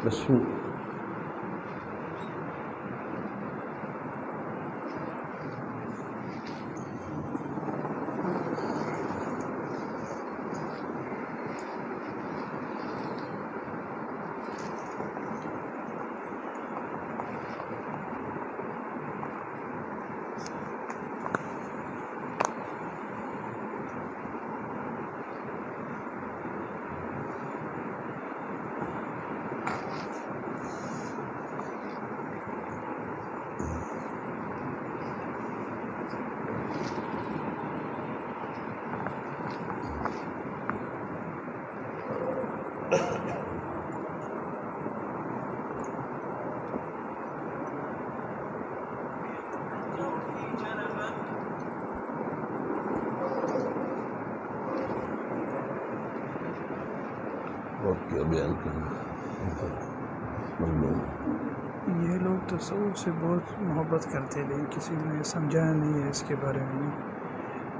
بسم اور کیا بیان کرنا؟ یہ لوگ تصوف سے بہت محبت کرتے لیکن کسی نے سمجھایا نہیں ہے اس کے بارے میں.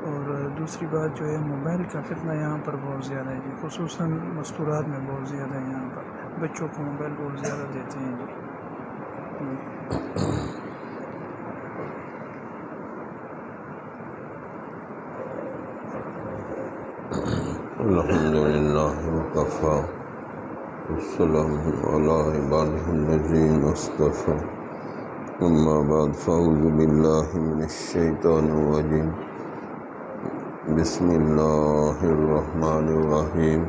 اور دوسری بات جو ہے موبائل کا فتنہ یہاں پر بہت زیادہ ہے جی، خصوصاً مستورات میں بہت زیادہ ہے. یہاں پر بچوں کو موبائل بہت زیادہ دیتے ہیں جی. الحمدللہ وکفی والسلام علی عبادہ الذین اصطفی اما بعد فاعوذ باللہ من الشیطان الرجیم بسم اللہ الرحمن الرحیم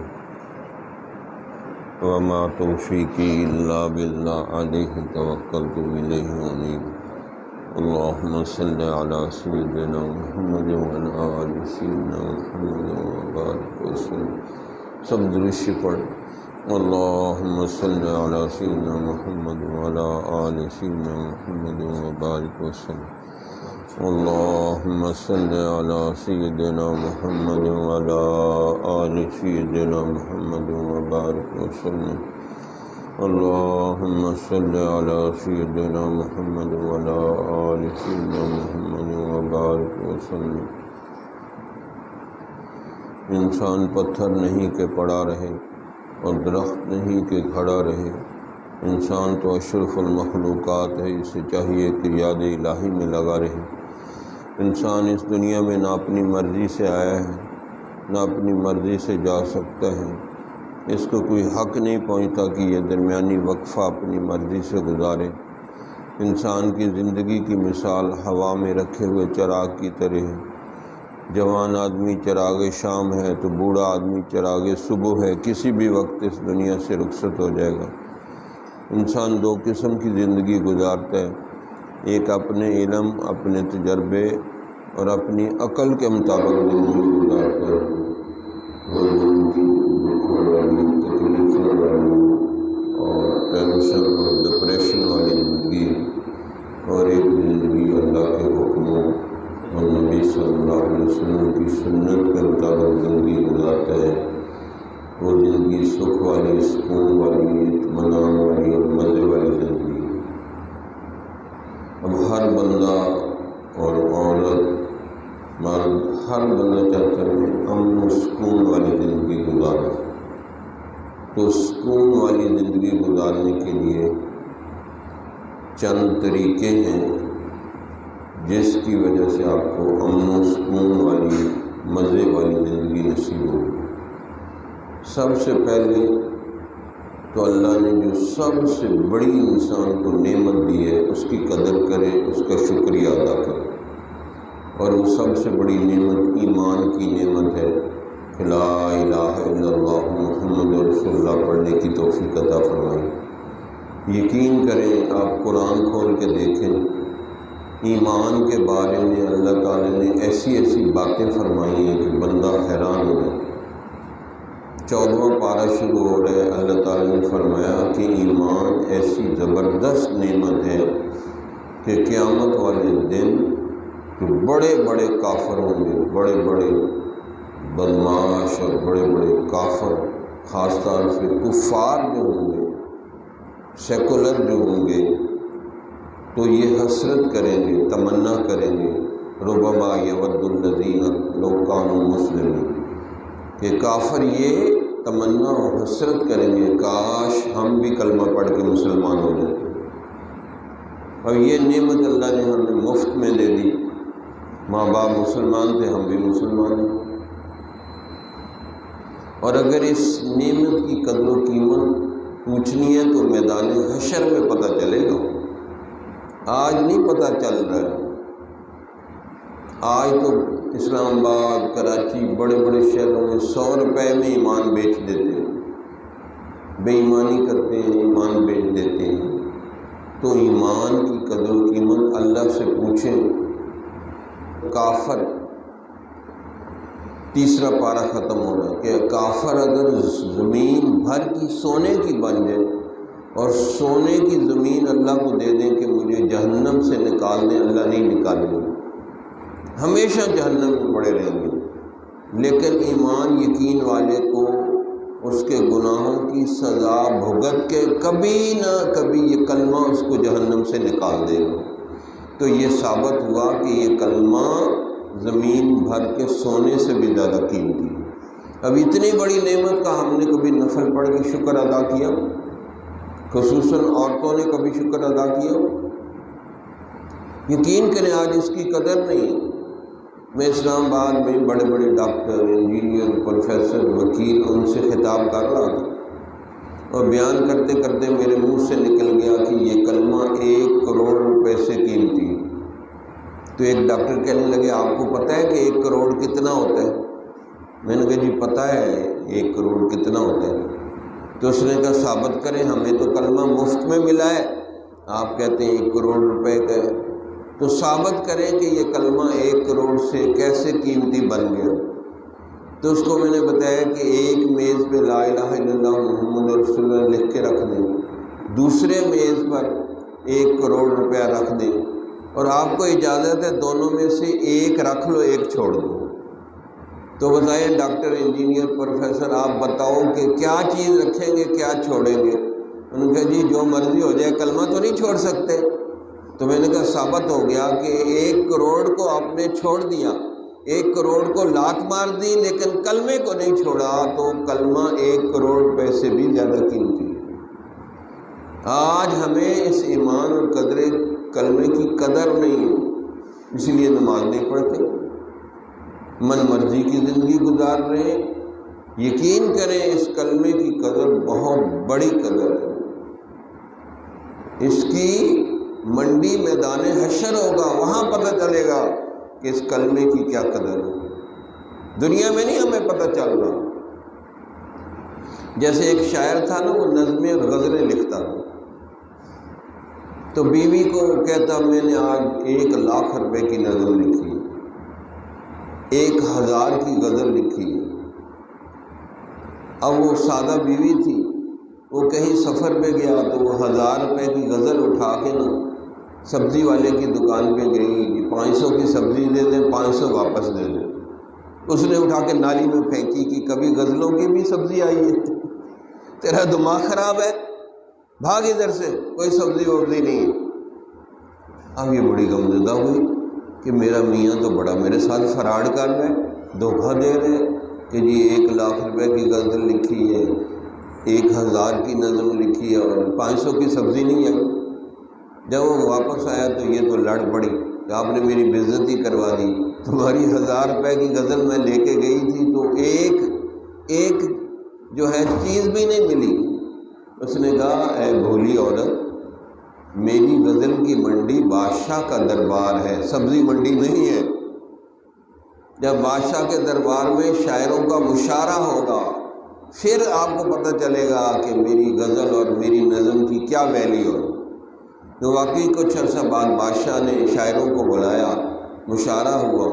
وما توفیقی الا باللہ علیہ توکلت والیہ انیب. اللہم صلی علی سیدنا محمد وعلی آل سیدنا محمد وبارک وسلم. سب درست پڑھ. اللہم صلی علی سیدنا محمد وعلی آل سیدنا محمد وبارک وسلم. اللہم صلی علی سیدنا محمد وعلی آل سیدنا محمد وبارک وسلم. اللہم صلی علی سیدنا محمد وعلی آل سیدنا محمد وبارک وسلم. انسان پتھر نہیں کہ پڑا رہے اور درخت نہیں کہ کھڑا رہے. انسان تو اشرف المخلوقات ہے، اسے چاہیے کہ یاد الہی میں لگا رہے. انسان اس دنیا میں نہ اپنی مرضی سے آیا ہے نہ اپنی مرضی سے جا سکتا ہے. اس کو کوئی حق نہیں پہنچتا کہ یہ درمیانی وقفہ اپنی مرضی سے گزارے. انسان کی زندگی کی مثال ہوا میں رکھے ہوئے چراغ کی طرح ہے. جوان آدمی چراغ شام ہے تو بوڑھا آدمی چراغ صبح ہے. کسی بھی وقت اس دنیا سے رخصت ہو جائے گا. انسان دو قسم کی زندگی گزارتا ہے، ایک اپنے علم، اپنے تجربے اور اپنی عقل کے مطابق زندگی گزارتا ہے. وہ زندگی دکھوں والی، تکلیفوں والی اور ٹینشن اور ڈپریشن والی زندگی، اور ایک زندگی اللہ کے حکموں اور نبی صلی اللہ علیہ وسلم کی سنت کے مطابق زندگی گزارتا ہے. وہ زندگی سکھ والی، سکون والی، اطمینان والی اور مزے والی زندگی. اب ہر بندہ اور عورت، مرد، ہر بندہ چاہتا ہے امن و سکون والی زندگی گزارے. تو سکون والی زندگی گزارنے کے لیے چند طریقے ہیں جس کی وجہ سے آپ کو امن و سکون والی، مزے والی زندگی نصیب ہوگی. سب سے پہلے تو اللہ نے جو سب سے بڑی انسان کو نعمت دی ہے اس کی قدر کرے، اس کا شکریہ ادا کرے. اور وہ سب سے بڑی نعمت ایمان کی نعمت ہے کہ لا الہ الا اللہ محمد رسول اللہ پڑھنے کی توفیق عطا فرمائی. یقین کریں، آپ قرآن کھول کے دیکھیں، ایمان کے بارے میں اللہ تعالی نے ایسی ایسی باتیں فرمائی ہیں کہ بندہ حیران ہو جائے. 14واں پارہ شروع ہو رہا ہے، اللہ تعالی نے فرمایا کہ ایمان ایسی زبردست نعمت ہے کہ قیامت والے دن جو بڑے بڑے کافر ہوں گے، بڑے بڑے بدماش اور بڑے بڑے کافر، خاص طور سے کفار جو ہوں گے، سیکولر جو ہوں گے، تو یہ حسرت کریں گے، تمنا کریں گے، ربما یود الذین لو کانوا مسلمین، کہ کافر یہ تمنا و حسرت کریں گے کاش ہم بھی کلمہ پڑھ کے مسلمان ہو جاتے، اور یہ نعمت اللہ نے ہمیں مفت میں دے دی۔ ماں باپ مسلمان تھے، ہم بھی مسلمان ہیں، اور اگر اس نعمت کی قدر و قیمت پوچھنی ہے تو میدان حشر میں پتہ چلے گا، آج نہیں پتہ چل رہا ہے۔ آج تو اسلام آباد، کراچی، بڑے بڑے شہروں میں 100 روپے میں ایمان بیچ دیتے ہیں، بے ایمانی کرتے ہیں، ایمان بیچ دیتے ہیں۔ تو ایمان کی قدر و قیمت اللہ سے پوچھیں۔ کافر، تیسرا پارہ ختم ہو رہا ہے کہ کافر اگر زمین بھر کی سونے کی بن جائے اور سونے کی زمین اللہ کو دے دیں کہ مجھے جہنم سے نکال دیں، اللہ نہیں نکالے گا، ہمیشہ جہنم میں پڑے رہیں گے۔ لیکن ایمان یقین والے کو اس کے گناہوں کی سزا بھگت کے کبھی نہ کبھی یہ کلمہ اس کو جہنم سے نکال دے گا۔ تو یہ ثابت ہوا کہ یہ کلمہ زمین بھر کے سونے سے بھی زیادہ قیمتی ہے۔ اب اتنی بڑی نعمت کا ہم نے کبھی نفل پڑھ کے شکر ادا کیا؟ خصوصاً عورتوں نے کبھی شکر ادا کیا؟ یقین کریں آج اس کی قدر نہیں۔ میں اسلام آباد میں بڑے بڑے ڈاکٹر، انجینئر، پروفیسر، وکیل، ان سے خطاب کر رہا تھا، اور بیان کرتے کرتے میرے منہ سے نکل گیا کہ یہ کلمہ 1 کروڑ روپے سے قیمتی ہے۔ تو ایک ڈاکٹر کہنے لگے آپ کو پتہ ہے کہ 1 کروڑ کتنا ہوتا ہے؟ میں نے کہا جی پتہ ہے 1 کروڑ کتنا ہوتا ہے۔ تو اس نے کہا ثابت کریں، ہمیں تو کلمہ مفت میں ملا ہے، آپ کہتے ہیں 1 کروڑ روپے کا ہے، تو ثابت کریں کہ یہ کلمہ 1 کروڑ سے کیسے قیمتی بن گیا۔ تو اس کو میں نے بتایا کہ ایک میز پہ لا الہ الا اللہ محمد رسول اللہ لکھ کے رکھ دیں، دوسرے میز پر 1 کروڑ روپیہ رکھ دیں، اور آپ کو اجازت ہے دونوں میں سے ایک رکھ لو، ایک چھوڑ دو۔ تو بتائیں ڈاکٹر، انجینئر، پروفیسر، آپ بتاؤ کہ کیا چیز رکھیں گے، کیا چھوڑیں گے؟ انہوں نے کہا جی جو مرضی ہو جائے، کلمہ تو نہیں چھوڑ سکتے۔ تو میں نے کہا ثابت ہو گیا کہ 1 کروڑ کو آپ نے چھوڑ دیا، 1 کروڑ کو لات مار دی، لیکن کلمے کو نہیں چھوڑا، تو کلمہ 1 کروڑ روپے سے بھی زیادہ قیمتی ہے۔ آج ہمیں اس ایمان اور قدر کلمے کی قدر نہیں ہے، اسی لیے نماز نہیں پڑھتے، من مرضی کی زندگی گزار رہے ہیں۔ یقین کریں اس کلمے کی قدر بہت بڑی قدر ہے، اس کی منڈی میدان حشر ہوگا، وہاں پتہ چلے گا کہ اس کلمے کی کیا قدر ہے، دنیا میں نہیں ہمیں پتہ چل رہا۔ جیسے ایک شاعر تھا نا، وہ نظمیں اور غزلیں لکھتا تھا، تو بیوی کو کہتا میں نے آج 1 لاکھ روپے کی نظم لکھی، 1000 کی غزل لکھی ہے۔ اب وہ سادہ بیوی تھی، وہ کہیں سفر پہ گیا تو وہ 1000 روپے کی غزل اٹھا کے نا سبزی والے کی دکان پہ گئی کہ 500 کی سبزی دے دیں، 500 واپس دے دیں۔ اس نے اٹھا کے نالی میں پھینکی کہ کبھی غزلوں کی بھی سبزی آئی ہے، تیرا دماغ خراب ہے، بھاگ ادھر سے، کوئی سبزی وبزی نہیں ہے۔ اب یہ بڑی غمزدہ ہوئی کہ میرا میاں تو بڑا میرے ساتھ فراڈ کر رہا ہے، دھوکہ دے رہے ہیں کہ جی 1 لاکھ روپے کی غزل لکھی ہے، 1000 کی نظم لکھی ہے اور 500 کی سبزی نہیں ہے۔ جب وہ واپس آیا تو یہ تو لڑ پڑی کہ آپ نے میری بے عزتی کروا دی، تمہاری 1000 روپے کی غزل میں لے کے گئی تھی تو ایک جو ہے چیز بھی نہیں ملی۔ اس نے کہا اے بھولی عورت، میری غزل کی منڈی بادشاہ کا دربار ہے، سبزی منڈی نہیں ہے۔ جب بادشاہ کے دربار میں شاعروں کا مشاعرہ ہوگا، پھر آپ کو پتہ چلے گا کہ میری غزل اور میری نظم کی کیا ویلیو ہے۔ تو واقعی کچھ عرصہ بعد بادشاہ نے شاعروں کو بلایا، مشاعرہ ہوا،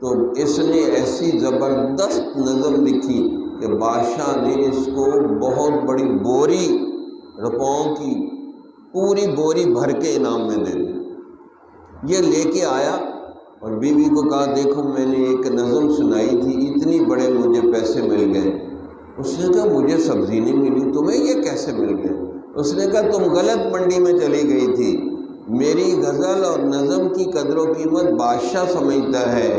تو اس نے ایسی زبردست نظم لکھی کہ بادشاہ نے اس کو بہت بڑی بوری روپوں کی پوری بوری بھر کے انعام میں دے دی۔ یہ لے کے آیا اور بیوی کو کہا دیکھو میں نے ایک نظم سنائی تھی، اتنی بڑے مجھے پیسے مل گئے۔ اس نے کہا مجھے سبزی نہیں ملی، تمہیں یہ کیسے مل گئے؟ اس نے کہا تم غلط منڈی میں چلی گئی تھی، میری غزل اور نظم کی قدر و قیمت بادشاہ سمجھتا ہے،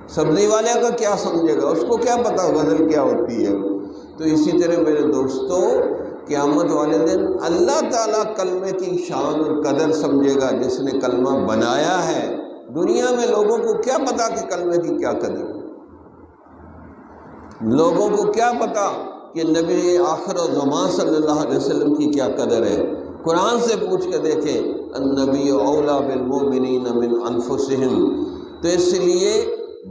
سبزی والے کا کیا سمجھے گا، اس کو کیا پتا غزل کیا ہوتی ہے۔ تو اسی طرح میرے دوستو قیامت والے دن اللہ تعالیٰ کلمے کی شان اور قدر سمجھے گا جس نے کلمہ بنایا ہے۔ دنیا میں لوگوں کو کیا پتا کہ کلمے کی کیا قدر ہے؟ لوگوں کو کیا پتا کہ نبی آخر الزمان صلی اللہ علیہ وسلم کی کیا قدر ہے؟ قرآن سے پوچھ کے دیکھیں، النبی اولیٰ بالمؤمنین من انفسہم۔ تو اس لیے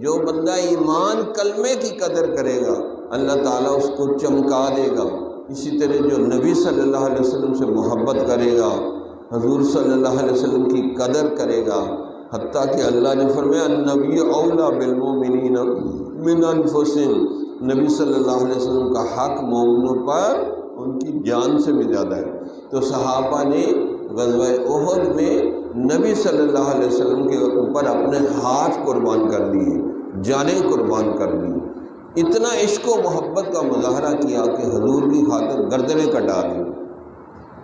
جو بندہ ایمان کلمے کی قدر کرے گا اللہ تعالیٰ اس کو چمکا دے گا۔ اسی طرح جو نبی صلی اللہ علیہ وسلم سے محبت کرے گا، حضور صلی اللہ علیہ وسلم کی قدر کرے گا، حتیٰ کہ اللہ نے فرمایا النبی اولیٰ بالمؤمنین من انفسہم، نبی صلی اللہ علیہ وسلم کا حق مومنوں پر ان کی جان سے بھی زیادہ ہے۔ تو صحابہ نے غزوہ احد میں نبی صلی اللہ علیہ وسلم کے اوپر اپنے ہاتھ قربان کر دیے، جانیں قربان کر دی، اتنا عشق و محبت کا مظاہرہ کیا کہ حضور کی خاطر گردنیں کٹا دی۔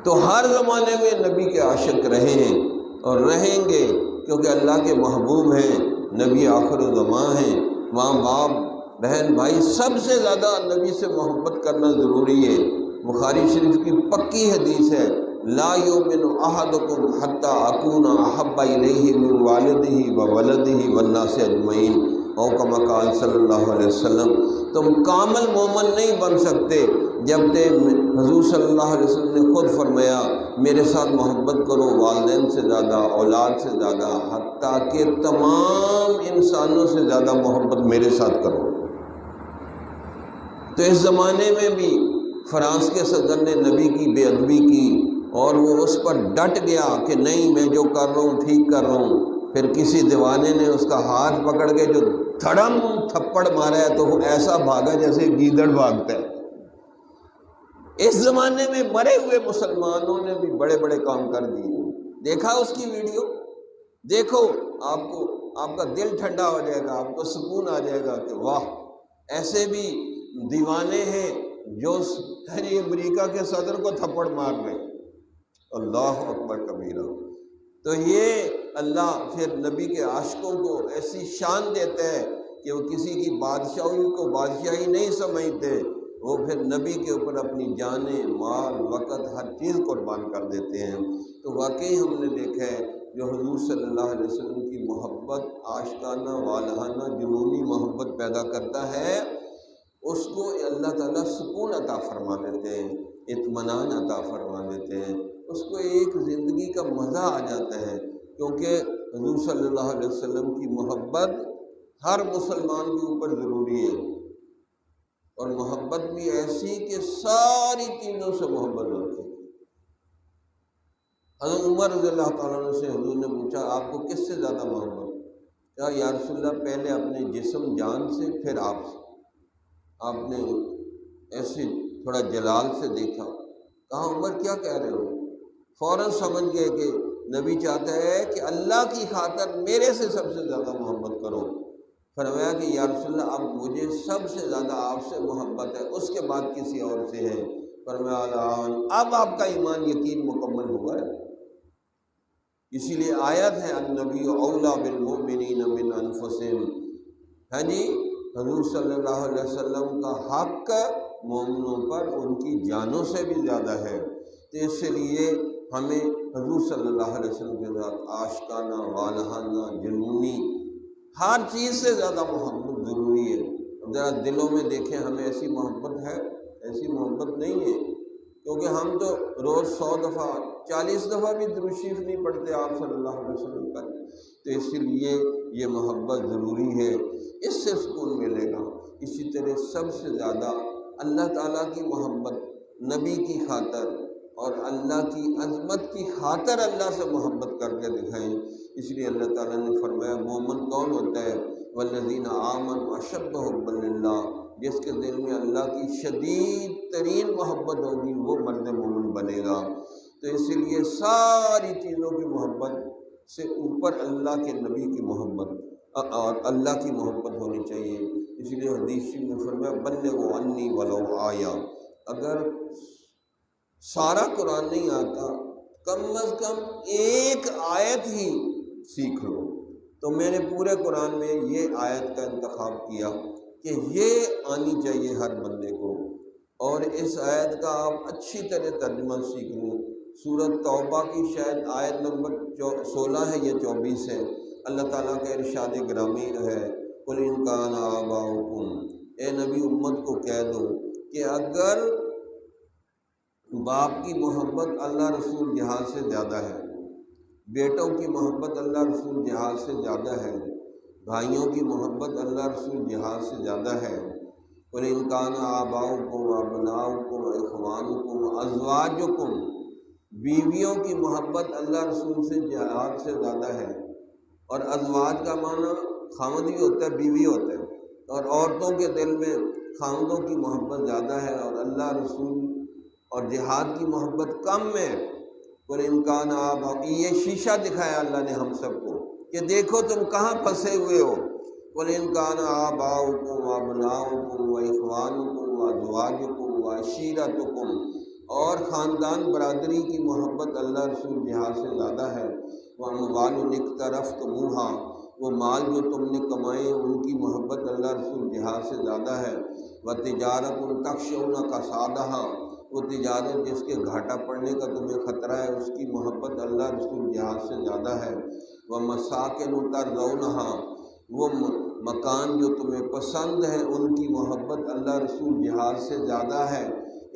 تو ہر زمانے میں نبی کے عاشق رہے ہیں اور رہیں گے، کیونکہ اللہ کے محبوب ہیں، نبی آخر الزمان ہیں۔ ماں باپ بہن بھائی سب سے زیادہ نبی سے محبت کرنا ضروری ہے۔ بخاری شریف کی پکی حدیث ہے، لا یؤمن احدکم حتی اکون احب الیہ من والدہ وولدہ والناس اجمعین، او کما قال صلی اللہ علیہ وسلم۔ تم کامل مومن نہیں بن سکتے جب تک حضور صلی اللہ علیہ وسلم نے خود فرمایا میرے ساتھ محبت کرو والدین سے زیادہ، اولاد سے زیادہ، حتیٰ کہ تمام انسانوں سے زیادہ محبت میرے ساتھ کرو۔ تو اس زمانے میں بھی فرانس کے صدر نے نبی کی بے ادبی کی اور وہ اس پر ڈٹ گیا کہ نہیں میں جو کر رہا ہوں ٹھیک کر رہا ہوں۔ پھر کسی دیوانے نے اس کا ہاتھ پکڑ کے جو دھڑم تھپڑ مارا ہے تو وہ ایسا بھاگا جیسے گیدڑ بھاگتا ہے۔ اس زمانے میں مرے ہوئے مسلمانوں نے بھی بڑے بڑے کام کر دیے۔ دیکھا اس کی ویڈیو؟ دیکھو، آپ کا دل ٹھنڈا ہو جائے گا، آپ کو سکون آ جائے گا کہ واہ، ایسے بھی دیوانے ہیں جو امریکہ کے صدر کو تھپڑ مار رہے ہیں۔ اللہ اکبر کبیرہ۔ تو یہ اللہ پھر نبی کے عاشقوں کو ایسی شان دیتا ہے کہ وہ کسی کی بادشاہی کو بادشاہی نہیں سمجھتے، وہ پھر نبی کے اوپر اپنی جانیں، مال، وقت، ہر چیز قربان کر دیتے ہیں۔ تو واقعی ہم نے دیکھا ہے جو حضور صلی اللہ علیہ وسلم کی محبت عاشقانہ، والہانہ، جنونی محبت پیدا کرتا ہے، اس کو اللہ تعالیٰ سکون عطا فرما دیتے ہیں، اطمینان عطا فرما دیتے ہیں، اس کو ایک زندگی کا مزہ آ جاتا ہے، کیونکہ حضور صلی اللہ علیہ وسلم کی محبت ہر مسلمان کے اوپر ضروری ہے، اور محبت بھی ایسی کہ ساری چیزوں سے محبت ہوتی ہے۔ حضرت عمر رضی اللہ تعالیٰ عنہ سے حضور نے پوچھا آپ کو کس سے زیادہ محبت؟ کہا یا رسول اللہ پہلے اپنے جسم جان سے، پھر آپ سے۔ آپ نے ایسے تھوڑا جلال سے دیکھا، کہا عمر کیا کہہ رہے ہو؟ فوراً سمجھ گئے کہ نبی چاہتا ہے کہ اللہ کی خاطر میرے سے سب سے زیادہ محبت کرو۔ فرمایا کہ یا رسول اللہ اب مجھے سب سے زیادہ آپ سے محبت ہے، اس کے بعد کسی اور سے ہے۔ فرمایا الآن اب آپ کا ایمان یقین مکمل ہوا ہے۔ اسی لیے آیت ہے النبی اولیٰ بالمؤمنین من انفسہم، ہاں جی، حضور صلی اللہ علیہ وسلم کا حق مومنوں پر ان کی جانوں سے بھی زیادہ ہے۔ تو اس لیے ہمیں حضور صلی اللہ علیہ وسلم کے ساتھ عاشقانہ، والہانہ، جنونی ہر چیز سے زیادہ محبت ضروری ہے۔ ذرا دلوں میں دیکھیں ہمیں ایسی محبت ہے؟ ایسی محبت نہیں ہے، کیونکہ ہم تو روز 100 دفعہ 40 دفعہ بھی درود شریف نہیں پڑھتے آپ صلی اللہ علیہ وسلم پر۔ تو اس لیے یہ محبت ضروری ہے، اس سے سکون ملے گا۔ اسی طرح سب سے زیادہ اللہ تعالیٰ کی محبت، نبی کی خاطر اور اللہ کی عظمت کی خاطر اللہ سے محبت کر کے دکھائیں۔ اس لیے اللہ تعالیٰ نے فرمایا مومن کون ہوتا ہے؟ والذین آمنوا اشد حبا للہ، جس کے دل میں اللہ کی شدید ترین محبت ہوگی وہ مرد مومن بنے گا۔ تو اس لیے ساری چیزوں کی محبت سے اوپر اللہ کے نبی کی محبت اور اللہ کی محبت ہونی چاہیے۔ اس لیے حدیث میں فرمایا بلغوا عنی ولو آیا، اگر سارا قرآن نہیں آتا کم از کم ایک آیت ہی سیکھ لو۔ تو میں نے پورے قرآن میں یہ آیت کا انتخاب کیا کہ یہ آنی چاہیے ہر بندے کو، اور اس آیت کا آپ اچھی طرح ترجمہ سیکھ لیں۔ سورۃ توبہ کی شاید آیت نمبر 16 ہے یا 24 ہے۔ اللہ تعالیٰ کا ارشاد گرامی ہے، قُلْ إِنْ كَانَ آبَاؤُكُمْ، اے نبی امت کو کہہ دو کہ اگر باپ کی محبت اللہ رسول جہاد سے زیادہ ہے، بیٹوں کی محبت اللہ رسول جہاد سے زیادہ ہے، بھائیوں کی محبت اللہ رسول جہاد سے زیادہ ہے، قُلْ إِنْ كَانَ آبَاؤُكُمْ وَأَبْنَاؤُكُمْ وَإِخْوَانُكُمْ وَأَزْوَاجُكُمْ، بیویوں کی محبت اللہ رسول سے جہاد سے زیادہ ہے، اور ازواج کا معنی خاوند ہی ہوتا ہے، بیوی ہوتا ہے، اور عورتوں کے دل میں خاوندوں کی محبت زیادہ ہے اور اللہ رسول اور جہاد کی محبت کم ہے۔ قُلْ إِنْ كَانَ آبَاؤُكُمْ، یہ شیشہ دکھایا اللہ نے ہم سب کو کہ دیکھو تم کہاں پھنسے ہوئے ہو۔ قُلْ إِنْ كَانَ آبَاؤُكُمْ وَأَبْنَاؤُكُمْ وَإِخْوَانُكُمْ وَأَزْوَاجُكُمْ وَعَشِيرَتُكُمْ، اور خاندان برادری کی محبت اللہ رسول جہاد سے زیادہ ہے، وَأَمْوَالٌ اقْتَرَفْتُمُوهَا، وہ مال جو تم نے کمائے ان کی محبت اللہ رسول جہاد سے زیادہ ہے، وَتِجَارَةٌ تَخْشَوْنَ كَسَادَهَا، وہ تجارت جس کے گھاٹا پڑنے کا تمہیں خطرہ ہے اس کی محبت اللہ رسول جہاد سے زیادہ ہے، وَمَسَاكِنُ تَرْضَوْنَهَا، وہ مکان جو تمہیں پسند ہے ان کی محبت اللہ رسول جہاد سے زیادہ ہے۔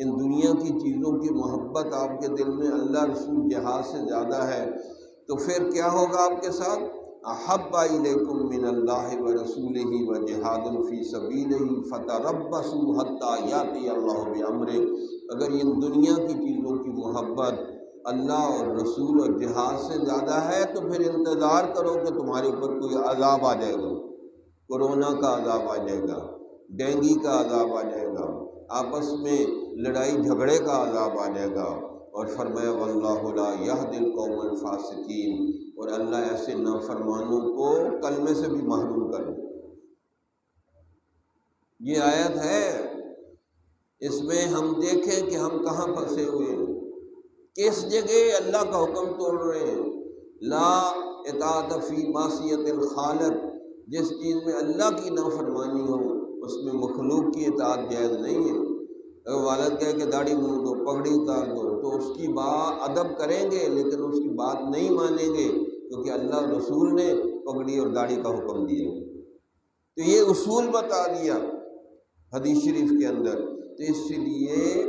ان دنیا کی چیزوں کی محبت آپ کے دل میں اللہ رسول جہاد سے زیادہ ہے، تو پھر کیا ہوگا آپ کے ساتھ؟ احب الیکم من اللہ ورسولہ وجہاد فی سبیلہ فتربصوا حتی یاتی اللہ بامرہ، اگر ان دنیا کی چیزوں کی محبت اللہ اور رسول اور جہاد سے زیادہ ہے تو پھر انتظار کرو کہ تمہارے اوپر کوئی عذاب آ جائے گا، کورونا کا عذاب آ جائے گا، ڈینگی کا عذاب آ جائے گا، آپس میں لڑائی جھگڑے کا عذاب آ جائے گا، اور فرمایا واللہ لا یہدی القوم الفاسقین، اور اللہ ایسے نافرمانوں کو کلمے سے بھی محروم کر دے۔ یہ آیت ہے، اس میں ہم دیکھیں کہ ہم کہاں پھنسے ہوئے ہیں، کس جگہ اللہ کا حکم توڑ رہے ہیں۔ لا اطاعت فی معصیت الخالق، جس چیز میں اللہ کی نافرمانی ہو اس میں مخلوق کی اطاعت جائز نہیں ہے۔ اگر والد کہے کہ داڑھی مونڈ دو، پگڑی اتار دو، تو اس کی بات ادب کریں گے لیکن اس کی بات نہیں مانیں گے، کیونکہ اللہ رسول نے پگڑی اور داڑھی کا حکم دیا، تو یہ اصول بتا دیا حدیث شریف کے اندر۔ تو اس لیے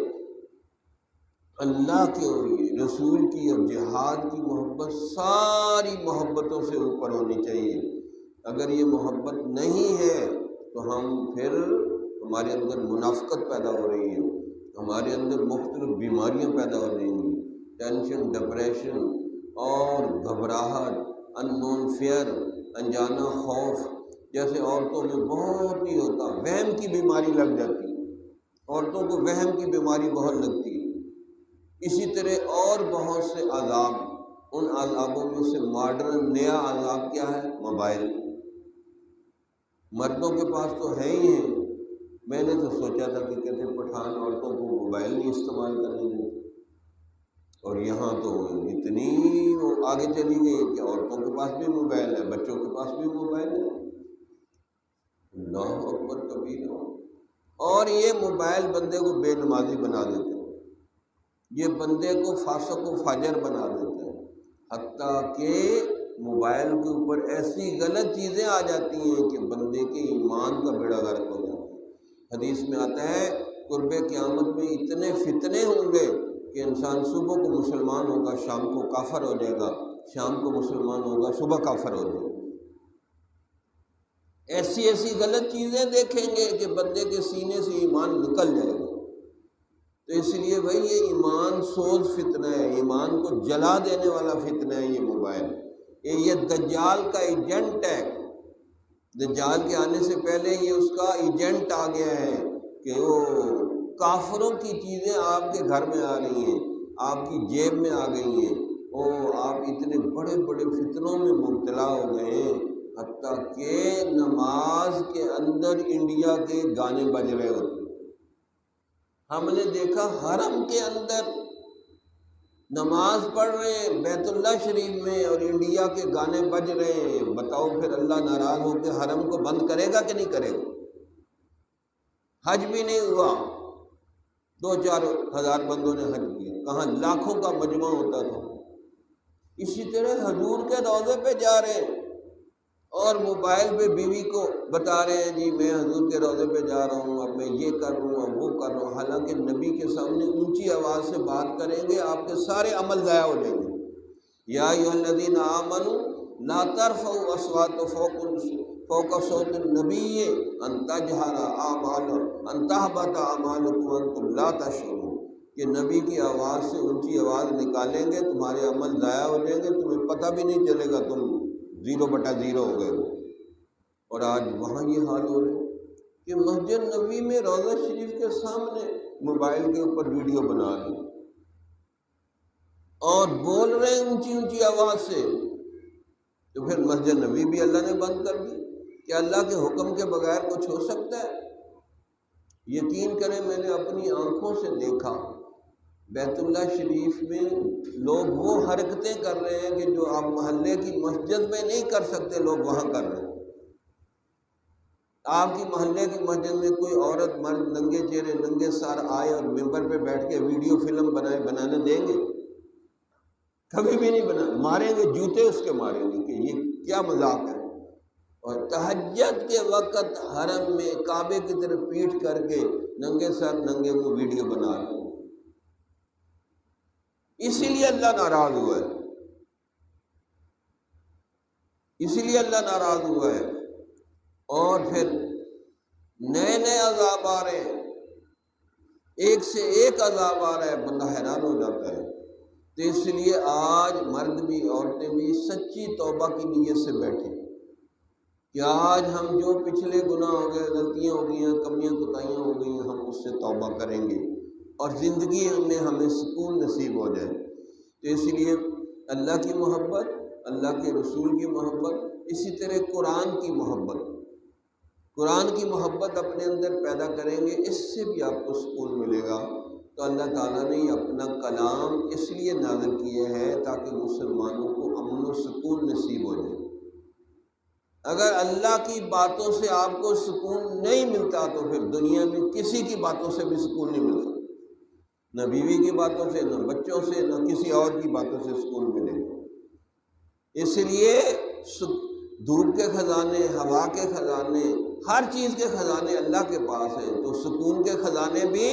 اللہ کے اور رسول کی اور جہاد کی محبت ساری محبتوں سے اوپر ہونی چاہیے۔ اگر یہ محبت نہیں ہے تو پھر ہمارے اندر منافقت پیدا ہو رہی ہے، ہمارے اندر مختلف بیماریاں پیدا ہو رہی ہیں، ٹینشن، ڈپریشن اور گھبراہٹ، ان نون فیئر، انجانا خوف، جیسے عورتوں میں بہت ہی ہوتا، وہم کی بیماری لگ جاتی ہے، عورتوں کو وہم کی بیماری بہت لگتی ہے۔ اسی طرح اور بہت سے عذاب، ان عذابوں میں سے ماڈرن نیا عذاب کیا ہے؟ موبائل۔ مردوں کے پاس تو ہے ہی ہے، میں نے تو سوچا تھا کہ کہتے پٹھان عورتوں کو موبائل نہیں استعمال کرنے دیں، اور یہاں تو اتنی وہ آگے چلی گئی کہ عورتوں کے پاس بھی موبائل ہے، بچوں کے پاس بھی موبائل ہے۔ اللہ اکبر کبیرہ۔ اور یہ موبائل بندے کو بے نمازی بنا دیتے ہیں، یہ بندے کو فاسق و فاجر بنا دیتے ہیں، حتیٰ کہ موبائل کے اوپر ایسی غلط چیزیں آ جاتی ہیں کہ بندے کے ایمان کا بیڑا غرق ہو جاتا ہے۔ حدیث میں آتا ہے قرب قیامت میں اتنے فتنے ہوں گے کہ انسان صبح کو مسلمان ہوگا، شام کو کافر ہو جائے گا، شام کو مسلمان ہوگا، صبح کافر ہو جائے گا۔ ایسی ایسی غلط چیزیں دیکھیں گے کہ بندے کے سینے سے ایمان نکل جائے گا۔ تو اس لیے بھائی یہ ایمان سوز فتنہ ہے، ایمان کو جلا دینے والا فتنہ ہے یہ موبائل۔ یہ دجال کا ایجنٹ ہے، دجال کے آنے سے پہلے یہ اس کا ایجنٹ آ گیا ہے کہ وہ کافروں کی چیزیں آپ کے گھر میں آ رہی ہیں، آپ کی جیب میں آ گئی ہیں، اور آپ اتنے بڑے بڑے فتنوں میں مبتلا ہو گئے ہیں، حتیٰ کہ نماز کے اندر انڈیا کے گانے بج رہے ہوتے ہیں۔ ہم نے دیکھا حرم کے اندر نماز پڑھ رہے ہیں بیت اللہ شریف میں اور انڈیا کے گانے بج رہے ہیں، بتاؤ پھر اللہ ناراض ہو کے حرم کو بند کرے گا کہ نہیں کرے گا؟ حج بھی نہیں ہوا، 2-4 ہزار بندوں نے حج کیا، کہاں لاکھوں کا مجمع ہوتا تھا۔ اسی طرح حضور کے روضے پہ جا رہے ہیں اور موبائل پہ بیوی کو بتا رہے ہیں جی میں حضور کے روضے پہ جا رہا ہوں، اب میں یہ کر رہا ہوں، اب وہ کر رہا ہوں، حالانکہ نبی کے سامنے اونچی آواز سے بات کریں گے آپ کے سارے عمل ضائع ہو جائیں گے۔ یا ایھا الذین آمنوا لا ترفعوا اصواتکم فوق صوت النبی ان تحبط اعمالکم وانتم لا تشعرون، کہ نبی کی آواز سے اونچی آواز نکالیں گے تمہارے عمل ضائع ہو جائیں گے، تمہیں پتہ بھی نہیں چلے گا، تم 0/0 ہو گئے ہو۔ اور آج وہاں یہ حال ہو رہا ہے کہ مسجد نبوی میں روضہ شریف کے سامنے موبائل کے اوپر ویڈیو بنا رہے ہیں اور بول رہے ہیں اونچی اونچی آواز سے، تو پھر مسجد نبوی بھی اللہ نے بند کر دی۔ کیا اللہ کے حکم کے بغیر کچھ ہو سکتا ہے؟ یقین کریں میں نے اپنی آنکھوں سے دیکھا بیت اللہ شریف میں لوگ وہ حرکتیں کر رہے ہیں کہ جو آپ محلے کی مسجد میں نہیں کر سکتے، لوگ وہاں کر رہے ہیں۔ آپ کی محلے کی مسجد میں کوئی عورت مرد ننگے چہرے ننگے سر آئے اور ممبر پہ بیٹھ کے ویڈیو فلم بنانے دیں گے؟ کبھی بھی نہیں بنا، ماریں گے، جوتے اس کے ماریں گے کہ یہ کیا مذاق ہے۔ اور تہجد کے وقت حرم میں کعبے کی طرف پیٹھ کر کے ننگے سر ننگے وہ ویڈیو بنا رہے ہیں، اسی لیے اللہ ناراض ہوا ہے، اسی لیے اللہ ناراض ہوا ہے۔ اور پھر نئے نئے عذاب آ رہے ہیں، ایک سے ایک عذاب آ رہا ہے، بندہ حیران ہو جاتا ہے۔ تو اس لیے آج مرد بھی عورتیں بھی سچی توبہ کی نیت سے بیٹھیں کہ آج ہم جو پچھلے گناہ ہو گئے، غلطیاں ہو گئی ہیں، کمیاں کوتاہیاں ہو گئی ہیں، ہم اس سے توبہ کریں گے اور زندگی میں ہمیں سکون نصیب ہو جائے۔ تو اس لیے اللہ کی محبت، اللہ کے رسول کی محبت، اسی طرح قرآن کی محبت، قرآن کی محبت اپنے اندر پیدا کریں گے، اس سے بھی آپ کو سکون ملے گا۔ تو اللہ تعالیٰ نے اپنا کلام اس لیے نازل کیا ہے تاکہ مسلمانوں کو امن و سکون نصیب ہو جائے۔ اگر اللہ کی باتوں سے آپ کو سکون نہیں ملتا تو پھر دنیا میں کسی کی باتوں سے بھی سکون نہیں ملتا، نہ بیوی کی باتوں سے، نہ بچوں سے، نہ کسی اور کی باتوں سے سکون ملے گا۔ اس لیے دھوپ کے خزانے، ہوا کے خزانے، ہر چیز کے خزانے اللہ کے پاس ہیں، تو سکون کے خزانے بھی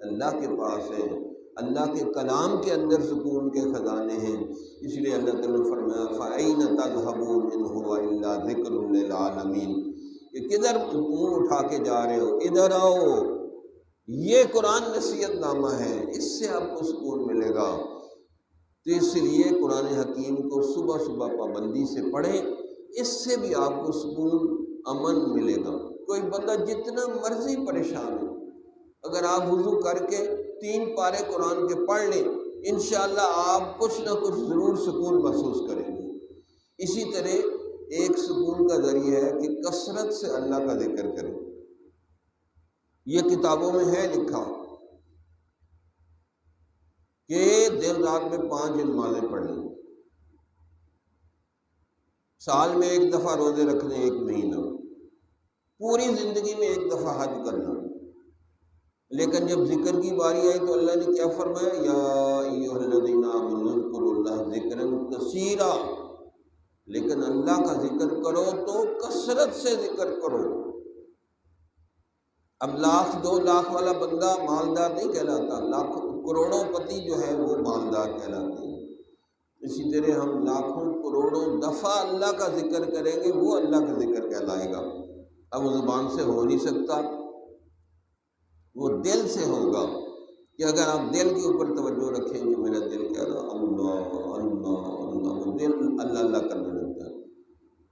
اللہ کے پاس ہیں۔ اللہ کے کلام کے اندر سکون کے خزانے ہیں۔ اس لیے اللہ تعالیٰ نے فرمایا فَأَيْنَ تَذْهَبُونَ إِنْ هُوَ إِلَّا ذِكْرٌ لِّلْعَالَمِينَ، کہ کدھر منہ اٹھا کے جا رہے ہو، ادھر آؤ، یہ قرآن نصیحت نامہ ہے، اس سے آپ کو سکون ملے گا۔ تو اس لیے قرآن حکیم کو صبح صبح پابندی سے پڑھیں، اس سے بھی آپ کو سکون امن ملے گا۔ کوئی بندہ جتنا مرضی پریشان ہے، اگر آپ وضو کر کے 3 پارے قرآن کے پڑھ لیں، انشاءاللہ آپ کچھ نہ کچھ ضرور سکون محسوس کریں گے۔ اسی طرح ایک سکون کا ذریعہ ہے کہ کثرت سے اللہ کا ذکر کریں۔ یہ کتابوں میں ہے لکھا کہ دن رات میں 5 نمازیں پڑھیں، سال میں 1 دفعہ روزے رکھنے، 1 مہینہ، پوری زندگی میں 1 دفعہ حج کرنا۔ لیکن جب ذکر کی باری آئی تو اللہ نے کیا فرمایا؟ یا ایھا الذین آمنوا اذکروا اللہ ذکرا کثیرا، لیکن اللہ کا ذکر کرو تو کثرت سے ذکر کرو۔ اب 1,00,000 2 لاکھ والا بندہ مالدار نہیں کہلاتا، کروڑوں پتی جو ہے وہ مالدار کہلاتے ہیں۔ اسی طرح ہم لاکھوں کروڑوں دفعہ اللہ کا ذکر کریں گے، وہ اللہ کا ذکر کہلائے گا۔ اب وہ زبان سے ہو نہیں سکتا، وہ دل سے ہوگا، کہ اگر آپ دل کے اوپر توجہ رکھیں گے، میرا دل کہہ رہا اللہ اللہ اللہ، وہ دل اللہ اللہ کرنے لگتا ہے۔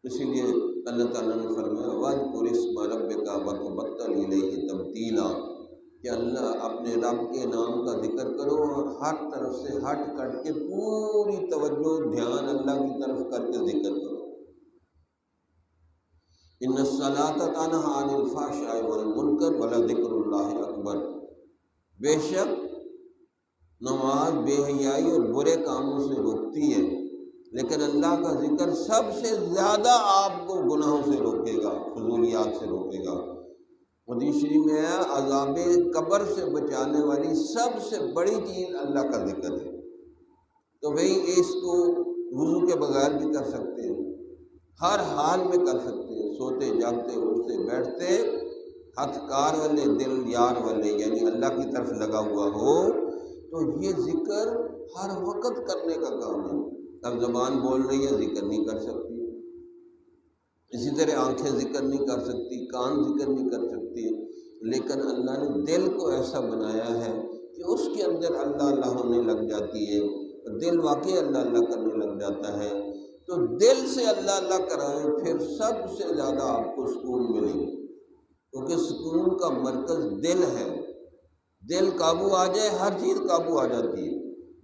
اسی لیے اللہ تعالیٰ نے فرمایا وَاذْكُرِ اسْمَ رَبِّكَ وَتَبَتَّلْ إِلَيْهِ تَبْتِيلًا، کہ اللہ اپنے رب کے نام کا ذکر کرو اور ہر طرف سے ہٹ کٹ کے پوری توجہ دھیان اللہ کی طرف کر کے ذکر کرو۔ ان الصلاۃ تنہی عن الفحشاء والمنکر ولذکر اللہ اکبر، بے شک نماز بے حیائی اور برے کاموں سے روکتی ہے، لیکن اللہ کا ذکر سب سے زیادہ آپ کو گناہوں سے روکے گا، فضولیات سے روکے گا۔ حدیث شریف میں ہے عذاب قبر سے بچانے والی سب سے بڑی چیز اللہ کا ذکر ہے۔ تو بھئی اس کو وضو کے بغیر بھی کر سکتے ہیں، ہر حال میں کر سکتے ہیں، سوتے جاگتے اٹھتے بیٹھتے، ہاتھ کار والے دل یار والے، یعنی اللہ کی طرف لگا ہوا ہو تو یہ ذکر ہر وقت کرنے کا کام ہے۔ اب زبان بول رہی ہے، ذکر نہیں کر سکتی، اسی طرح آنکھیں ذکر نہیں کر سکتی، کان ذکر نہیں کر سکتی، لیکن اللہ نے دل کو ایسا بنایا ہے کہ اس کے اندر اللہ اللہ ہونے لگ جاتی ہے، دل واقعی اللہ اللہ کرنے لگ جاتا ہے۔ تو دل سے اللہ اللہ کرائیں، پھر سب سے زیادہ آپ کو سکون ملے گا، کیونکہ سکون کا مرکز دل ہے۔ دل قابو آ جائے ہر چیز قابو آ جاتی ہے،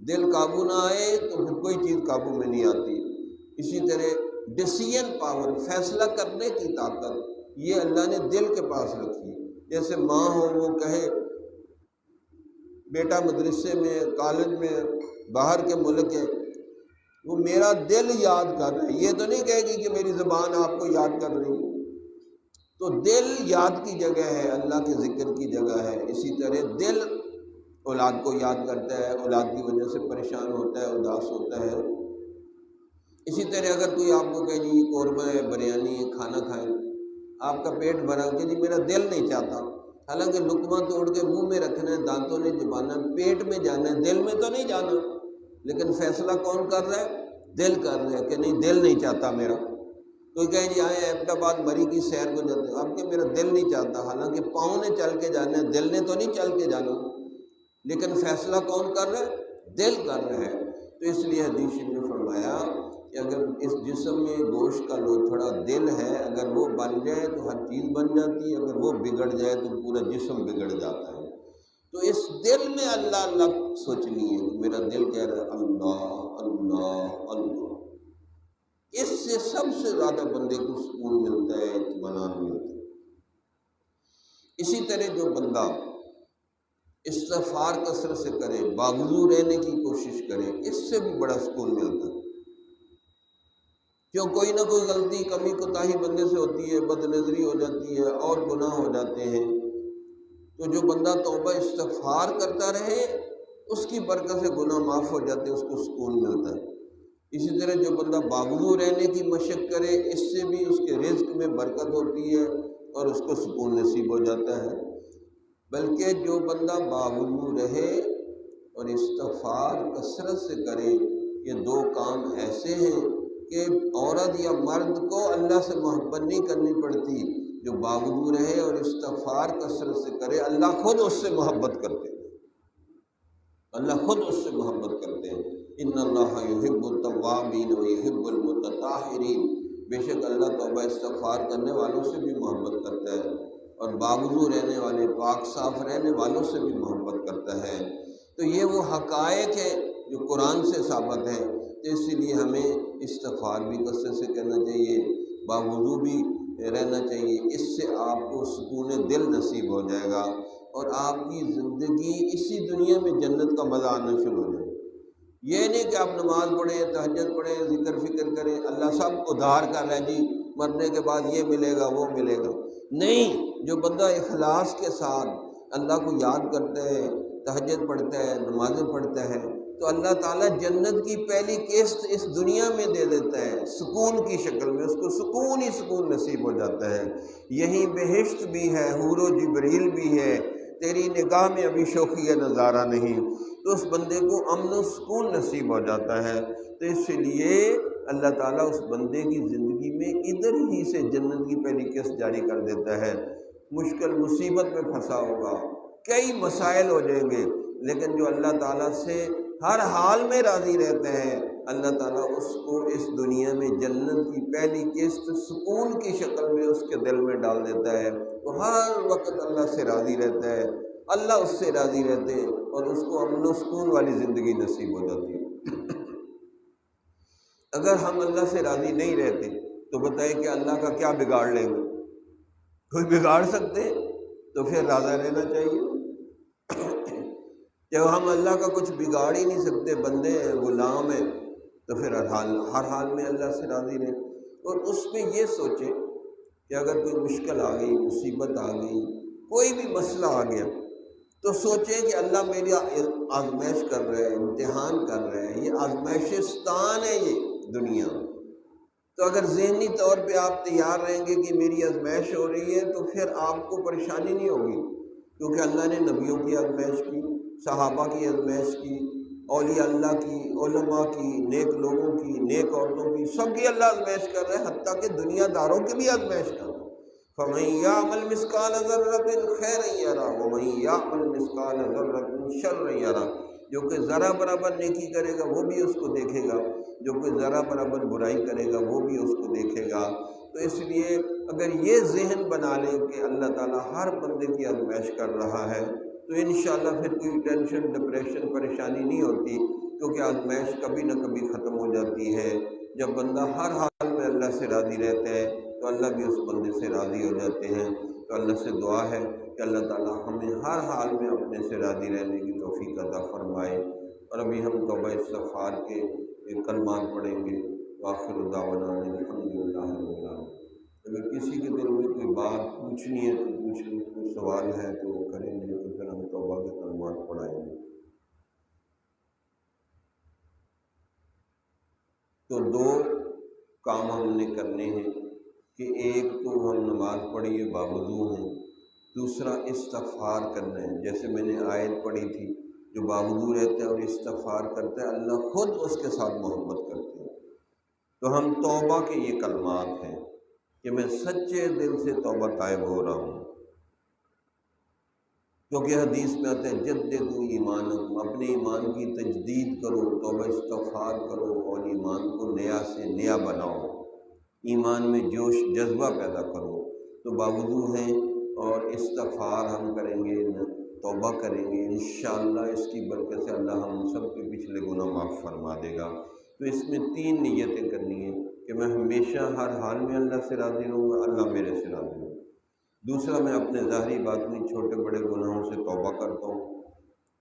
دل قابو نہ آئے تو پھر کوئی چیز قابو میں نہیں آتی۔ اسی طرح ڈیسیژن پاور، فیصلہ کرنے کی طاقت، یہ اللہ نے دل کے پاس رکھی ہے۔ جیسے ماں ہو، وہ کہے بیٹا مدرسے میں، کالج میں، باہر کے ملک ہے، وہ میرا دل یاد کر رہا ہے، یہ تو نہیں کہے گی کہ میری زبان آپ کو یاد کر رہی ہے۔ تو دل یاد کی جگہ ہے، اللہ کے ذکر کی جگہ ہے۔ اسی طرح دل اولاد کو یاد کرتا ہے، اولاد کی وجہ سے پریشان ہوتا ہے، اداس ہوتا ہے۔ اسی طرح اگر کوئی آپ کو کہے جی قورمہ ہے، بریانی ہے، کھانا کھائیں، آپ کا پیٹ بھرا کہ جی میرا دل نہیں چاہتا، حالانکہ لقمہ توڑ کے منہ میں رکھنا ہے، دانتوں نے چبانا ہے، پیٹ میں جانا ہے، دل میں تو نہیں جانا۔ لیکن فیصلہ کون کر رہا ہے؟ دل کر رہا ہے کہ نہیں دل نہیں چاہتا میرا۔ کوئی کہے جی آئے احمد آباد مری کی سیر کو جاتے ہیں، اب کہ میرا دل نہیں چاہتا، حالانکہ پاؤں نے چل کے جانا ہے، دل نے تو نہیں چل کے جانا، لیکن فیصلہ کون کر رہا ہے؟ دل کر رہا ہے۔ تو اس لیے حدیث شریف نے فرمایا کہ اگر اس جسم میں گوشت کا لوتھڑا دل ہے، اگر وہ بن جائے تو ہر چیز بن جاتی ہے، اگر وہ بگڑ جائے تو پورا جسم بگڑ جاتا ہے۔ تو اس دل میں اللہ اللہ سوچنی ہے، میرا دل کہہ رہا ہے اللہ اللہ اللہ، اس سے سب سے زیادہ بندے کو سکون ملتا ہے، اطمینان ملتا ہے۔ اسی طرح جو بندہ استغفار کثرت سے کرے، باوضو رہنے کی کوشش کرے، اس سے بھی بڑا سکون ملتا ہے۔ کیوں کوئی نہ کوئی غلطی کمی کوتاہی بندے سے ہوتی ہے، بد نظری ہو جاتی ہے اور گناہ ہو جاتے ہیں، تو جو بندہ توبہ استغفار کرتا رہے اس کی برکت سے گناہ معاف ہو جاتے ہیں، اس کو سکون ملتا ہے۔ اسی طرح جو بندہ باوضو رہنے کی مشق کرے، اس سے بھی اس کے رزق میں برکت ہوتی ہے اور اس کو سکون نصیب ہو جاتا ہے۔ بلکہ جو بندہ باوضو رہے اور استغفار کثرت سے کرے، یہ دو کام ایسے ہیں کہ عورت یا مرد کو اللہ سے محبت نہیں کرنی پڑتی، جو باوضو رہے اور استغفار کثرت سے کرے، اللہ خود اس سے محبت کرتے ہیں، اللہ خود اس سے محبت کرتے ہیں۔ ان اللہ یحب التوابین ویحب المتطہرین، بے شک اللہ توبہ استغفار کرنے والوں سے بھی محبت کرتا ہے اور باوضو رہنے والے، پاک صاف رہنے والوں سے بھی محبت کرتا ہے۔ تو یہ وہ حقائق ہیں جو قرآن سے ثابت ہے، تو اس لیے ہمیں استغفار بھی کثرت سے کرنا چاہیے، باوضو بھی رہنا چاہیے، اس سے آپ کو سکون دل نصیب ہو جائے گا اور آپ کی زندگی اسی دنیا میں جنت کا مزہ آنا شروع ہو جائے گا۔ یہ نہیں کہ آپ نماز پڑھیں، تہجد پڑھیں، ذکر فکر کریں، اللہ سب ادھار کر رہا ہے جی مرنے کے بعد یہ ملے گا وہ ملے گا، نہیں۔ جو بندہ اخلاص کے ساتھ اللہ کو یاد کرتا ہے، تہجد پڑھتا ہے، نمازیں پڑھتا ہے، تو اللہ تعالیٰ جنت کی پہلی قسط اس دنیا میں دے دیتا ہے، سکون کی شکل میں، اس کو سکون ہی سکون نصیب ہو جاتا ہے۔ یہیں بہشت بھی ہے، حور و جبریل بھی ہے، تیری نگاہ میں ابھی شوخی نظارہ نہیں، تو اس بندے کو امن و سکون نصیب ہو جاتا ہے۔ تو اس لیے اللہ تعالیٰ اس بندے کی زندگی میں ادھر ہی سے جنت کی پہلی قسط جاری کر دیتا ہے۔ مشکل مصیبت میں پھنسا ہوگا، کئی مسائل ہو جائیں گے، لیکن جو اللہ تعالیٰ سے ہر حال میں راضی رہتے ہیں، اللہ تعالیٰ اس کو اس دنیا میں جنت کی پہلی قسط سکون کی شکل میں اس کے دل میں ڈال دیتا ہے، تو ہر وقت اللہ سے راضی رہتا ہے، اللہ اس سے راضی رہتے ہیں اور اس کو امن و سکون والی زندگی نصیب ہو جاتی ہے۔ اگر ہم اللہ سے راضی نہیں رہتے تو بتائیں کہ اللہ کا کیا بگاڑ لیں گے؟ کوئی بگاڑ سکتے؟ تو پھر راضی رہنا چاہیے۔ جب ہم اللہ کا کچھ بگاڑ ہی نہیں سکتے، بندے ہیں، غلام ہیں، تو پھر ہر حال میں اللہ سے راضی رہیں اور اس میں یہ سوچیں کہ اگر کوئی مشکل آ گئی، مصیبت آ گئی، کوئی بھی مسئلہ آ گیا تو سوچیں کہ اللہ میری آزمائش کر رہے ہیں، امتحان کر رہے ہیں، یہ آزمائشستان ہے یہ دنیا۔ تو اگر ذہنی طور پہ آپ تیار رہیں گے کہ میری آزمائش ہو رہی ہے تو پھر آپ کو پریشانی نہیں ہوگی، کیونکہ اللہ نے نبیوں کی آزمائش کی، صحابہ کی آزمائش کی، اولیاء اللہ کی، علماء کی، نیک لوگوں کی، نیک عورتوں کی، سب کی اللہ آزمائش کر رہا ہے، حتیٰ کہ دنیا داروں کی بھی آزمائش کر رہا ہے۔ فَمَن يَعْمَلْ مِثْقَالَ ذَرَّةٍ خَيْرًا يَرَهُ وَمَن يَعْمَلْ مِثْقَالَ ذَرَّةٍ شَرًّا يَرَهُ۔ جو کوئی ذرہ برابر نیکی کرے گا وہ بھی اس کو دیکھے گا، جو کوئی ذرہ برابر برائی کرے گا وہ بھی اس کو دیکھے گا۔ تو اس لیے اگر یہ ذہن بنا لیں کہ اللہ تعالیٰ ہر بندے کی آزمائش کر رہا ہے تو انشاءاللہ پھر کوئی ٹینشن، ڈپریشن، پریشانی نہیں ہوتی، کیونکہ آزمائش کبھی نہ کبھی ختم ہو جاتی ہے۔ جب بندہ ہر حال میں اللہ سے راضی رہتا ہے تو اللہ بھی اس بندے سے راضی ہو جاتے ہیں۔ تو اللہ سے دعا ہے کہ اللہ تعالیٰ ہمیں ہر حال میں اپنے سے راضی رہنے کی توفیق عطا فرمائے۔ اور ابھی ہم توبہ استغفار کے کلمات پڑھیں گے۔ وآخر دعوانا الحمدللہ رب العالمین۔ اگر کسی کے دل میں کوئی بات پوچھنی ہے تو پوچھ لیں، کوئی سوال ہے تو وہ کریں گے، تو پھر ہم توبہ کے کلمات پڑھائیں گے۔ تو دو کام ہم نے کرنے ہیں کہ ایک تو ہم نماز پڑھیے باوضو ہیں، دوسرا استغفار کرنا ہے۔ جیسے میں نے آیت پڑھی تھی، جو باوضو رہتا ہے اور استغفار کرتا ہے اللہ خود اس کے ساتھ محبت کرتے ہیں۔ تو ہم توبہ کے یہ کلمات ہیں کہ میں سچے دل سے توبہ طائب ہو رہا ہوں، کیونکہ حدیث میں آتا ہے جددوا ایمانکم، اپنے ایمان کی تجدید کرو، توبہ استغفار کرو اور ایمان کو نیا سے نیا بناؤ، ایمان میں جوش جذبہ پیدا کرو۔ تو باوضو ہیں اور استغفار ہم کریں گے، توبہ کریں گے، انشاءاللہ اس کی برکت سے اللہ ہم سب کے پچھلے گناہ معاف فرما دے گا۔ تو اس میں تین نیتیں کرنی ہیں کہ میں ہمیشہ ہر حال میں اللہ سے راضی رہوں گا، اللہ میرے سے راضی ہوں۔ دوسرا، میں اپنے ظاہری باطنی چھوٹے بڑے گناہوں سے توبہ کرتا ہوں۔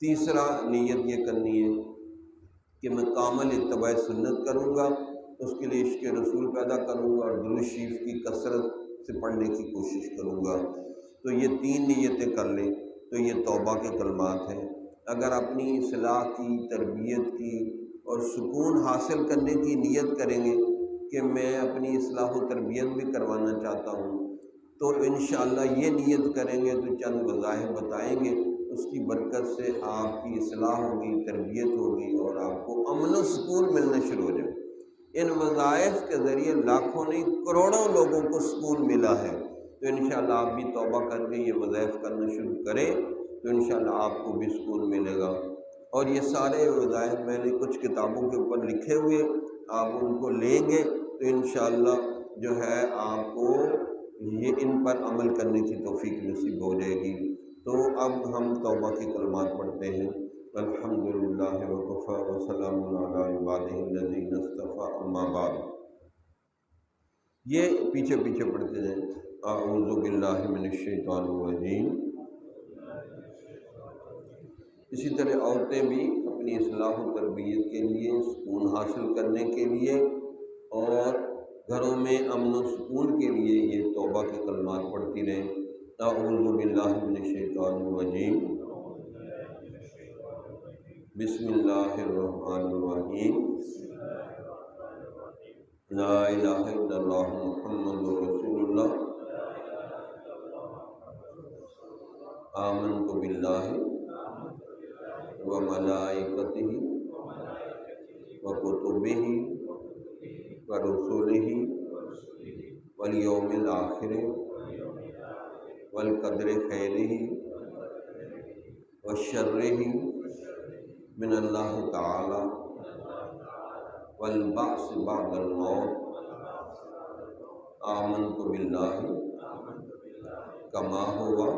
تیسرا نیت یہ کرنی ہے کہ میں کامل اتباع سنت کروں گا، اس کے لیے عشق رسول پیدا کروں گا اور درود شریف کی کثرت سے پڑھنے کی کوشش کروں گا۔ تو یہ تین نیتیں کر لیں تو یہ توبہ کے کلمات ہیں۔ اگر اپنی اصلاح کی، تربیت کی اور سکون حاصل کرنے کی نیت کریں گے کہ میں اپنی اصلاح و تربیت بھی کروانا چاہتا ہوں، تو انشاءاللہ یہ نیت کریں گے تو چند وظائف بتائیں گے، اس کی برکت سے آپ کی اصلاح ہوگی، تربیت ہوگی اور آپ کو امن و سکون ملنا شروع ہو جائے۔ ان وظائف کے ذریعے لاکھوں نہیں کروڑوں لوگوں کو سکون ملا ہے۔ تو انشاءاللہ آپ بھی توبہ کر کے یہ وظائف کرنا شروع کریں تو انشاءاللہ آپ کو بھی سکون ملے گا۔ اور یہ سارے وظائف میں نے کچھ کتابوں کے اوپر لکھے ہوئے، آپ ان کو لیں گے تو انشاءاللہ جو ہے آپ کو یہ ان پر عمل کرنے کی توفیق نصیب ہو جائے گی۔ تو اب ہم توبہ کے کلمات پڑھتے ہیں۔ الحمدللہ وکفی وسلام علی عبادہ الذین اصطفی، اما بعد۔ یہ پیچھے پیچھے پڑھتے ہیں۔ اعوذ باللہ من الشیطان الرجیم۔ اسی طرح عورتیں بھی اپنی اصلاح و تربیت کے لیے، سکون حاصل کرنے کے لیے اور گھروں میں امن و سکون کے لیے یہ توبہ کے کلمات پڑھتی رہیں۔ اعوذ باللہ من الشیطان الرجیم، بسم اللہ الرحمن الرحیم، لا الہ الا اللہ محمد رسول اللہ، آمنت باللہ وملائکتہ وکتبہ ورسلہ والیوم الآخر والقدر خیرہ وشرہ من اللہ تعالی والبعث بعد الموت، آمنت باللہ کما ہوا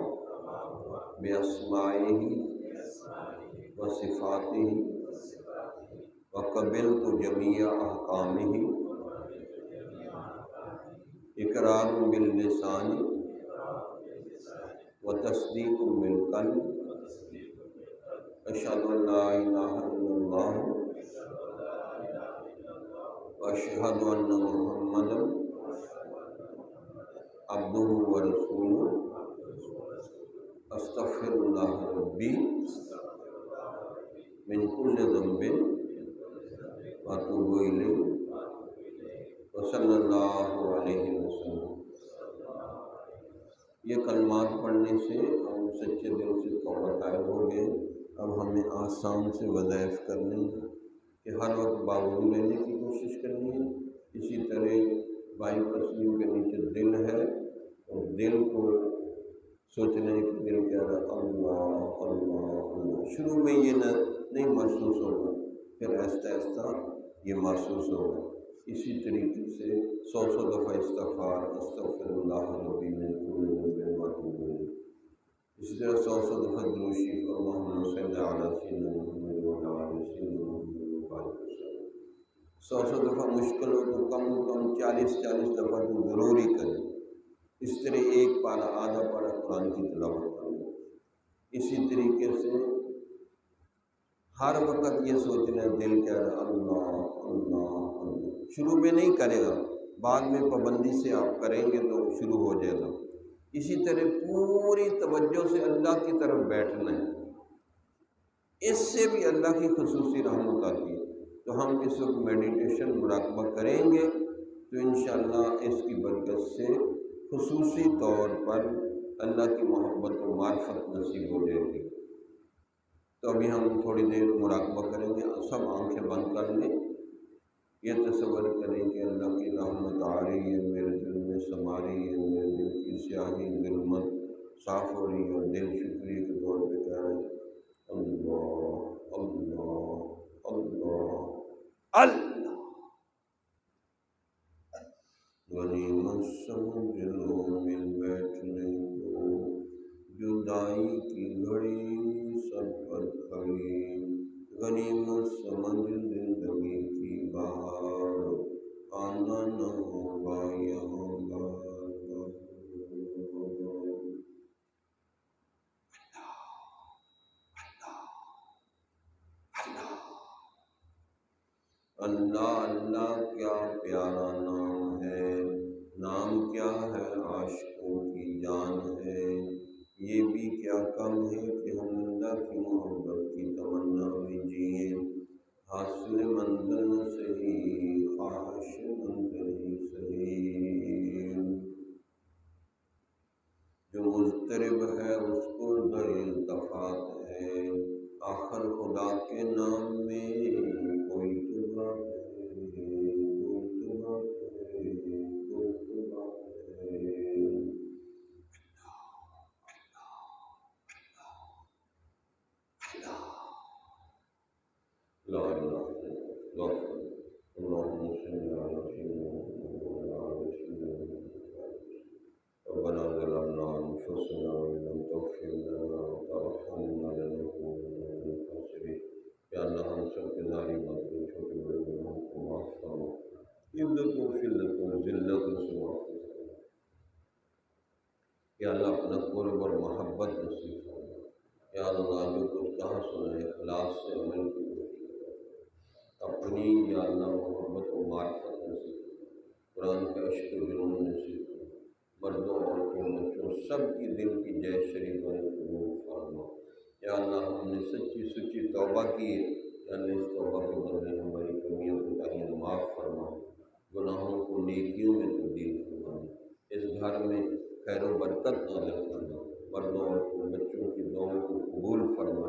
باسمائہ وصفاتہ وقبلت جمیع احکامہ، اقرار باللسان وتصدیق بالقلب، اشہد ان لا الہ الا اللہ واشہد ان محمدا عبدہ ورسولہ، استغفر اللہ ربی من کل ذنب واتوب الیہ وصلی اللہ علیہ وسلم۔ یہ کلمات پڑھنے سے ہم سچے دل سے توبہ طائب ہو گئے۔ اب ہمیں آسان سے وظائف کرنے ہیں کہ ہر وقت باوضو رہنے کی کوشش کرنی ہے۔ اسی طرح بائیں پسلیوں کے نیچے دل ہے اور دل کو سوچنا ہے کہ دل کہہ رہا ہے اللہ اللہ اللہ۔ شروع میں یہ نہیں محسوس ہوگا، پھر آہستہ آہستہ یہ محسوس ہوگا۔ اسی طریقے سے 100 دفعہ استغفار، استغفر اللہ ربی من کل ذنب واتوب الیہ۔ اسی طرح 100 دفعہ درود شریف، اللہم صلی علی سیدنا محمد وعلی آل سیدنا محمد وبارک وسلم۔ 100 دفعہ مشکل ہو تو کم و کم 40 دفعہ تو ضرور ہی کریں۔ اس طرح ایک پارہ آدھا پارہ قرآن کی تلاوت کریں۔ اسی طریقے سے ہر وقت یہ سوچنا ہے، دل کہہ رہا ہے اللہ اللہ اللہ۔ شروع میں نہیں کرے گا، بعد میں پابندی سے آپ کریں گے تو شروع ہو جائے گا۔ اسی طرح پوری توجہ سے اللہ کی طرف بیٹھنا ہے، اس سے بھی اللہ کی خصوصی رحمت آتی ہے۔ تو ہم اس وقت میڈیٹیشن مراقبہ کریں گے تو انشاءاللہ اس کی برکت سے خصوصی طور پر اللہ کی محبت و معرفت نصیب ہو جائے گی۔ تو ابھی ہم تھوڑی دیر مراقبہ کریں گے، سب آنکھیں بند کر لیں۔ یہ تصور کریں کہ اللہ کی رحمت آ رہی ہے، میرے دل میں سما رہی ہے، میرے دل کی سیاہی ظلمت صاف ہو رہی ہے، اور دل شکریہ کے طور پہ کہہ رہے ہیں اللہ اللہ اللہ اللہ۔ غنیمت سمجھ لو مل بیٹھنے کو، جدائی کی گھڑی سر پر کھڑی، غنیمت سمجھ زندگی کی بہار، آنا نہ ہوگا یہاں بار بار۔ اللہ اللہ کیا پیارا نام ہے، نام کیا ہے عاشقوں کی جان ہے۔ یہ بھی کیا کم ہے کہ ہم اللہ کی محبت کی تمنا میں جئیں، حاصل منزل نہ صحیح خواہش منزل ہی صحیح۔ جو مضطرب ہے اس کو در التفات ہے، آخر خدا کے نام میں کوئی تو بات ہے، کوئی تو بات ہے، کوئی تو بات ہے۔ لا الہ الا اللہ، اللہم صلی علی سیدنا محمد وعلی آل سیدنا محمد۔ ربنا ظلمنا انفسنا وان لم تغفر لنا وترحمنا لنکونن من الخاسرین۔ یا اللہ ہم سب کے ظاہری باطنی چھوٹے بڑے گناہوں کو معاف فرما، عزت و فلت و ذلت سے محفوظ فرما۔ یا اللہ اپنا قرب اور محبت نصیب فرما۔ یا اللہ جو کچھ کہا سنا ہے اخلاص سے عمل کی اپنی یا اللہ محبت و معرفت نصیب فرما، قرآن کا عشق و جنون نصیب فرما، مردوں عورتوں بچوں سب کی دل کی جے شریف قبول فرما۔ یا اللہ ہم نے سچی سچی توبہ کی ہے، یا اللہ اس توبہ کے بدلے ہماری کمیوں کوتاہیاں معاف فرما، گناہوں کو نیکیوں میں تبدیل فرما، اس گھر میں خیر و برکت نازل فرما، مردوں عورتوں بچوں کی دعاؤں کو قبول فرما،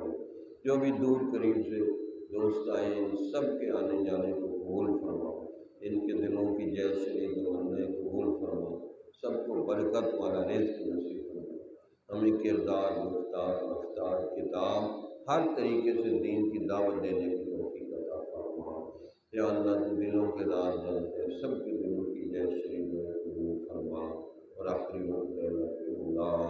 جو بھی دور قریب سے دوست آئے ان سب کے آنے جانے کو قبول فرما، ان کے دلوں کی جیسے تمنائیں قبول فرما، سب کو برکت والا رزق نصیب فرما، ہمیں کردار گفتار رفتار کتاب ہر طریقے سے دین کی دعوت دینے کی توفیق عطا فرما۔ یا اللہ جو دلوں کے راز جانتے ہیں سب کے دلوں کی جیسے قبول فرما، اور آخری وقت اللہ